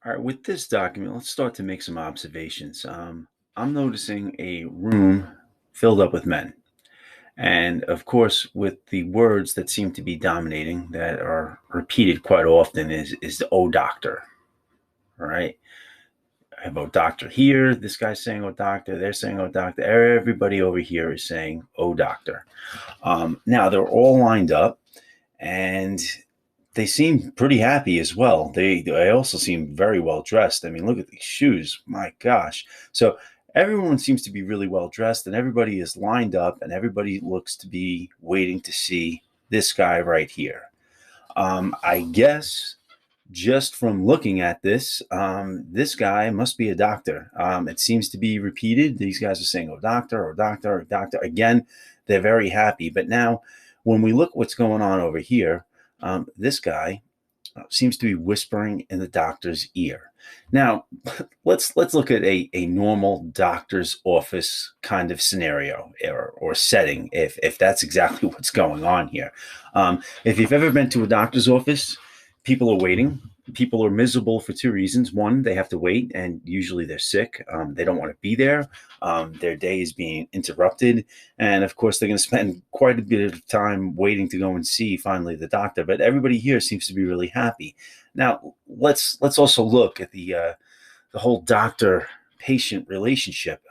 All right, with this document, let's start to make some observations. I'm noticing a room filled up with men. And of course, with the words that seem to be dominating, that are repeated quite often, is the "oh doctor." All right. I have "oh doctor" here. This guy's saying "oh doctor." They're saying "oh doctor." Everybody over here is saying "oh doctor." Now they're all lined up and they seem pretty happy as well. They also seem very well dressed. I mean, look at these shoes. My gosh. So everyone seems to be really well dressed and everybody is lined up and everybody looks to be waiting to see this guy right here. I guess just from looking at this, this guy must be a doctor. It seems to be repeated. These guys are saying, "oh, doctor, oh, doctor, oh, doctor." Again, they're very happy. But now, when we look what's going on over here, this guy seems to be whispering in the doctor's ear. Now, let's look at a normal doctor's office kind of scenario or setting, if that's exactly what's going on here. If you've ever been to a doctor's office, people are waiting. People are miserable for two reasons. One, they have to wait, and usually they're sick. They don't want to be there. Their day is being interrupted. And of course, they're going to spend quite a bit of time waiting to go and see finally the doctor. But everybody here seems to be really happy. Now, let's also look at the whole doctor patient relationship.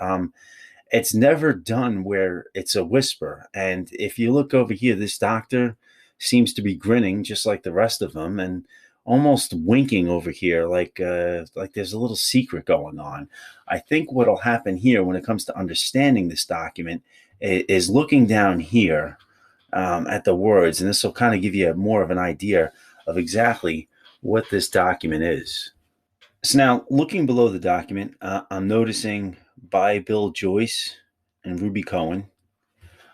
It's never done where it's a whisper. And if you look over here, this doctor seems to be grinning just like the rest of them and almost winking over here like there's a little secret going on. I think what'll happen here when it comes to understanding this document is looking down here at the words, and this will kind of give you more of an idea of exactly what this document is. So now, looking below the document, I'm noticing by Bill Joyce and Ruby Cohen.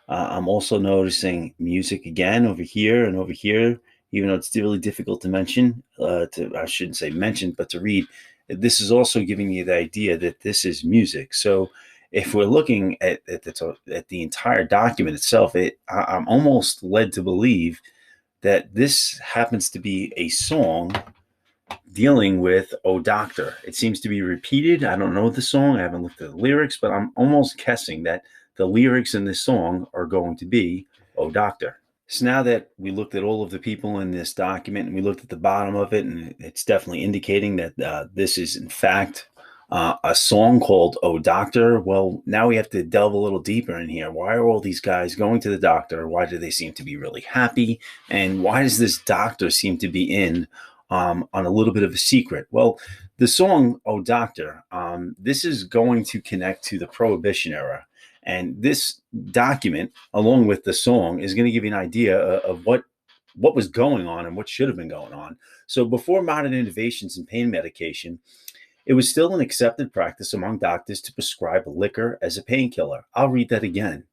I'm also noticing music again over here and over here, even though it's really difficult to mention, I shouldn't say mention, but to read. This is also giving you the idea that this is music. So if we're looking at the entire document itself, I'm almost led to believe that this happens to be a song dealing with "oh doctor." It seems to be repeated. I don't know the song. I haven't looked at the lyrics, but I'm almost guessing that the lyrics in this song are going to be "oh doctor." So now that we looked at all of the people in this document and we looked at the bottom of it, and it's definitely indicating that this is in fact a song called "oh doctor." Well, now we have to delve a little deeper in here. Why are all these guys going to the doctor? Why do they seem to be really happy? And why does this doctor seem to be in on a little bit of a secret? Well, the song "oh doctor," this is going to connect to the Prohibition era. And this document, along with the song, is going to give you an idea of what was going on and what should have been going on. So before modern innovations in pain medication, it was still an accepted practice among doctors to prescribe liquor as a painkiller. I'll read that again.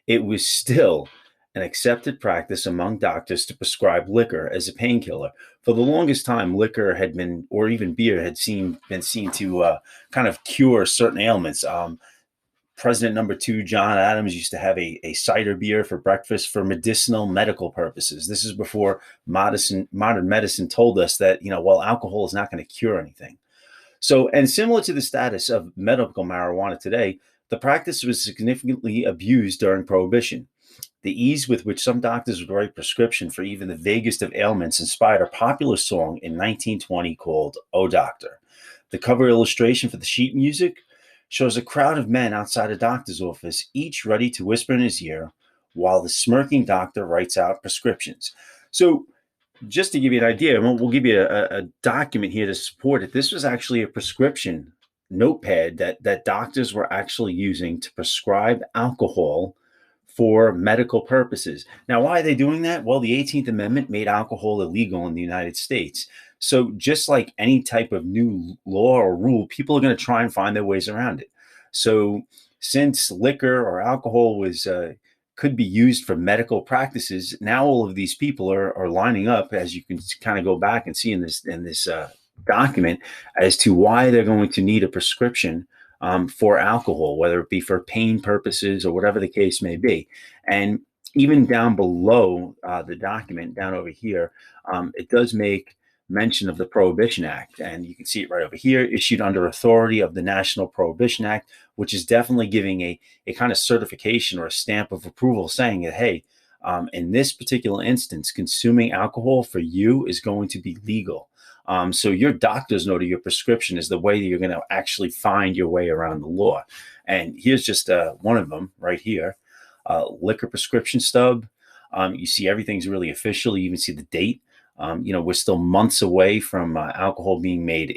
It was still an accepted practice among doctors to prescribe liquor as a painkiller. For the longest time, liquor had been, or even beer, been seen to kind of cure certain ailments. President number two, John Adams, used to have a cider beer for breakfast for medicinal medical purposes. This is before modern medicine told us that, well, alcohol is not going to cure anything. So, and similar to the status of medical marijuana today, the practice was significantly abused during Prohibition. The ease with which some doctors would write prescription for even the vaguest of ailments inspired a popular song in 1920 called "oh doctor." The cover illustration for the sheet music shows a crowd of men outside a doctor's office, each ready to whisper in his ear, while the smirking doctor writes out prescriptions. So, just to give you an idea, we'll give you a document here to support it. This was actually a prescription notepad that doctors were actually using to prescribe alcohol for medical purposes. Now, why are they doing that? Well, the 18th Amendment made alcohol illegal in the United States. So just like any type of new law or rule, people are going to try and find their ways around it. So since liquor or alcohol was could be used for medical practices, now all of these people are lining up, as you can kind of go back and see in this document, as to why they're going to need a prescription for alcohol, whether it be for pain purposes or whatever the case may be. And even down below the document, down over here, it does make mention of the Prohibition Act. And you can see it right over here, issued under authority of the National Prohibition Act, which is definitely giving a kind of certification or a stamp of approval saying that, hey, in this particular instance, consuming alcohol for you is going to be legal. So your doctor's note of your prescription is the way that you're going to actually find your way around the law. And here's just one of them right here, liquor prescription stub. You see everything's really official. You even see the date. We're still months away from alcohol being made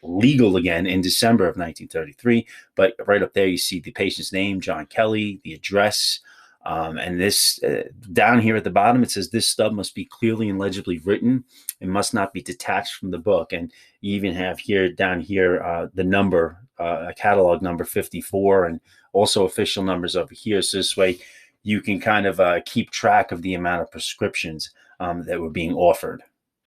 legal again in December of 1933. But right up there, you see the patient's name, John Kelly, the address, and this down here at the bottom, it says this stub must be clearly and legibly written. It must not be detached from the book. And you even have here down here the number, catalog number 54, and also official numbers over here. So this way you can kind of keep track of the amount of prescriptions that were being offered.